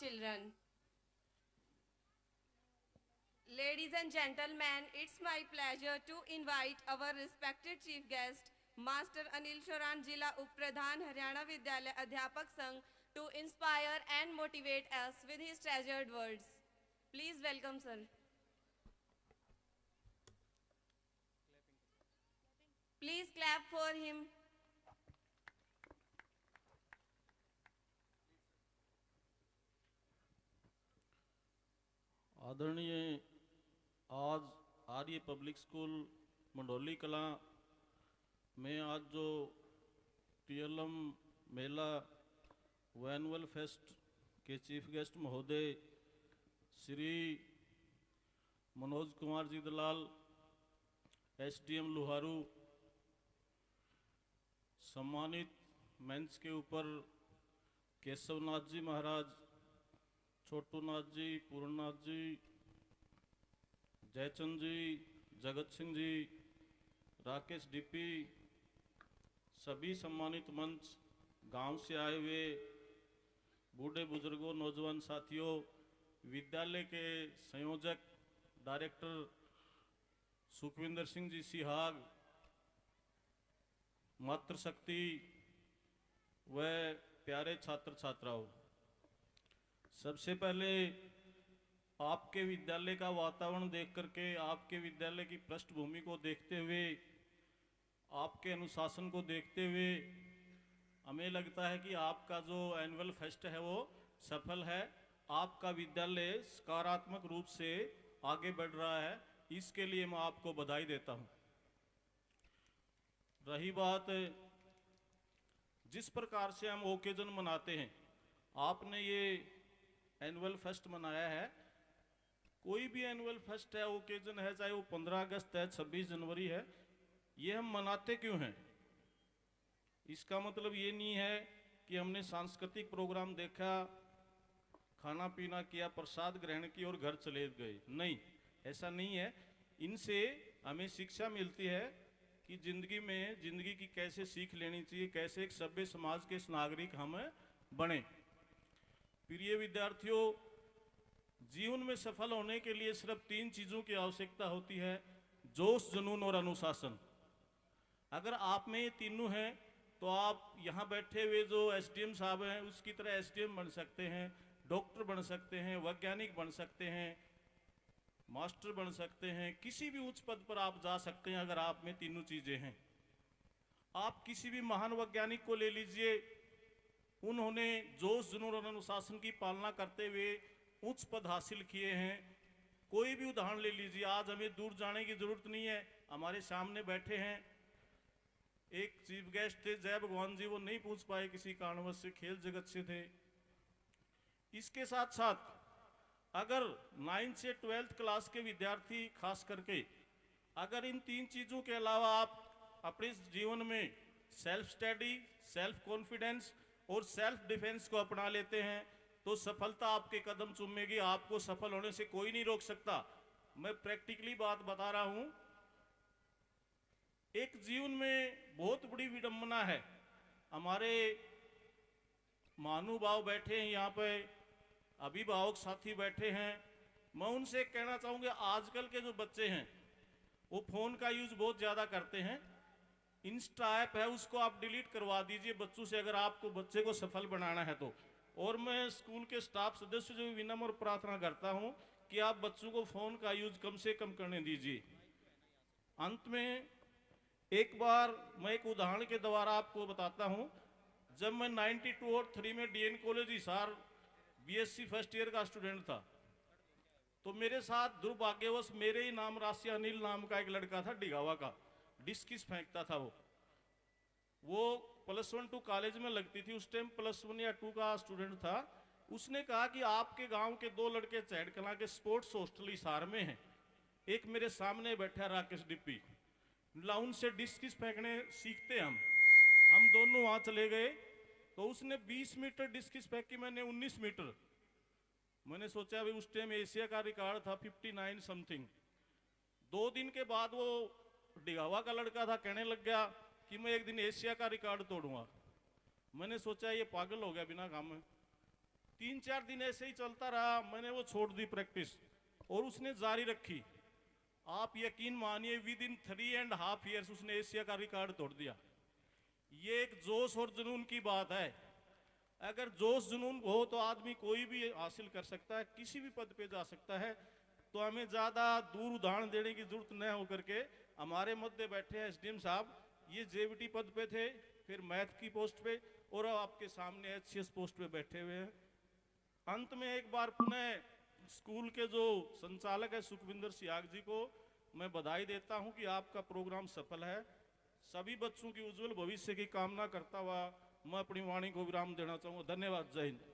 children. Ladies and gentlemen, it's my pleasure to invite our respected chief guest, Master Anil Shoran, Jila Up-Pradhan, Haryana Vidyalaya Adhyapak Sangh, to inspire and motivate us with his treasured words. Please welcome, sir. Please clap for him. आदरणीय आज आर्य public school Mandoli Kalan में आज जो TLM मेला व annual fest के chief guest महोदय श्री मनोज कुमार जी दलाल SDM Loharu, सम्मानित मंच के ऊपर केशवनाथ जी महाराज, छोटूनाथ जी, पूर्णनाथ जी, जयचंद जी, जगत सिंह जी, राकेश डीपी, सभी सम्मानित मंच, गांव से आए हुए बूढ़े बुजुर्गों, नौजवान साथियों, विद्यालय के संयोजक डायरेक्टर सुखविंदर सिंह जी सिहाग, मातृशक्ति व प्यारे छात्र छात्राओं, सबसे पहले आपके विद्यालय का वातावरण देख करके, आपके विद्यालय की पृष्ठभूमि को देखते हुए, आपके अनुशासन को देखते हुए हमें लगता है कि आपका जो एनुअल फेस्ट है वो सफल है। आपका विद्यालय सकारात्मक रूप से आगे बढ़ रहा है, इसके लिए मैं आपको बधाई देता हूं। रही बात जिस प्रकार से हम ओकेजन मनाते हैं, आपने ये एनुअल फेस्ट मनाया है। कोई भी एनुअल फेस्ट है, ओकेजन है, चाहे वो 15 अगस्त है, 26 जनवरी है, ये हम मनाते क्यों हैं? इसका मतलब ये नहीं है कि हमने सांस्कृतिक प्रोग्राम देखा, खाना पीना किया, प्रसाद ग्रहण की और घर चले गए। नहीं, ऐसा नहीं है। इनसे हमें शिक्षा मिलती है कि जिंदगी की कैसे सीख लेनी चाहिए, कैसे एक सभ्य समाज के नागरिक हम बने। प्रिय विद्यार्थियों, जीवन में सफल होने के लिए सिर्फ 3 चीजों की आवश्यकता होती है: जोश, जुनून और अनुशासन। अगर आप में ये तीनों हैं तो आप यहाँ बैठे हुए जो एसडीएम साहब हैं उसकी तरह एसडीएम बन सकते हैं, डॉक्टर बन सकते हैं, वैज्ञानिक बन सकते हैं, मास्टर बन सकते हैं, किसी भी उच्च पद पर आप जा सकते हैं अगर आप में तीनों चीजें हैं। आप किसी भी महान वैज्ञानिक को ले लीजिए, उन्होंने जोश, जुनून और अनुशासन की पालना करते हुए उच्च पद हासिल किए हैं। कोई भी उदाहरण ले लीजिए, आज हमें दूर जाने की जरूरत नहीं है, हमारे सामने बैठे हैं। एक चीफ गेस्ट थे जय भगवान जी, वो नहीं पूछ पाए किसी कारणवश से, खेल जगत से थे। इसके साथ साथ अगर 9th से 12th क्लास के विद्यार्थी खास करके अगर इन 3 चीजों के अलावा आप अपने जीवन में सेल्फ स्टडी, सेल्फ कॉन्फिडेंस और सेल्फ डिफेंस को अपना लेते हैं तो सफलता आपके कदम चूमेगी। आपको सफल होने से कोई नहीं रोक सकता। मैं प्रैक्टिकली बात बता रहा हूं। एक जीवन में बहुत बड़ी विडंबना है, हमारे महानुभाव बैठे हैं यहाँ पे, अभिभावक साथी बैठे हैं। मैं उनसे कहना चाहूंगा, आजकल के जो बच्चे हैं वो फोन का यूज बहुत ज्यादा करते हैं। इंस्टा ऐप है, उसको आप डिलीट करवा दीजिए बच्चों से, अगर आपको बच्चे को सफल बनाना है तो। और मैं स्कूल के स्टाफ सदस्य जो विनम्र प्रार्थना करता हूं कि आप बच्चों को फोन का यूज कम से कम करने दीजिए। अंत में एक बार मैं एक उदाहरण के द्वारा आपको बताता हूं। जब मैं 92 और 3 में DN college Hisar BSc first year का स्टूडेंट था तो मेरे साथ दुर्भाग्यवश मेरे ही नाम राशि अनिल नाम का एक लड़का था, डिगावा का, डिस्किस फेंकता था। वो +1 2 कॉलेज में लगती थी, उस टाइम +1 या 2 का स्टूडेंट था। उसने कहा कि आपके गांव के 2 लड़के चैड कला के स्पोर्ट्स हॉस्टल हिसार में हैं। एक मेरे सामने बैठा राकेश डिप्पी, उनसे डिस्किस फेंकने सीखते हम दोनों वहां चले गए तो उसने 20 मीटर डिस्किस फेंकी, मैंने 19 मीटर। मैंने सोचा भाई उस टाइम एशिया का रिकॉर्ड था 59 समथिंग। 2 दिन के बाद वो डिगावा का लड़का था, कहने लग गया कि मैं एक दिन एशिया का रिकॉर्ड तोड़ूंगा। मैंने सोचा ये पागल हो गया बिना काम में। 3-4 दिन ऐसे ही चलता रहा, मैंने वो छोड़ दी प्रैक्टिस और उसने जारी रखी। आप यकीन मानिए विद इन 3.5 years उसने एशिया का रिकॉर्ड तोड़ दिया। ये एक जोश और जुनून की बात है। अगर जोश जुनून हो तो आदमी कोई भी हासिल कर सकता है, किसी भी पद पे जा सकता है। तो हमें ज़्यादा दूर उदाहरण देने की जरूरत न हो करके हमारे मध्य बैठे हैं एसडीएम साहब, ये जेवीटी पद पे थे, फिर मैथ की पोस्ट पे, और आपके सामने एचसीएस पोस्ट पे बैठे हुए हैं। अंत में एक बार पुनः स्कूल के जो संचालक है सुखविंदर सियाग जी को मैं बधाई देता हूं कि आपका प्रोग्राम सफल है। सभी बच्चों की उज्जवल भविष्य की कामना करता हुआ मैं अपनी वाणी को विराम देना चाहूँगा। धन्यवाद। जय हिंद।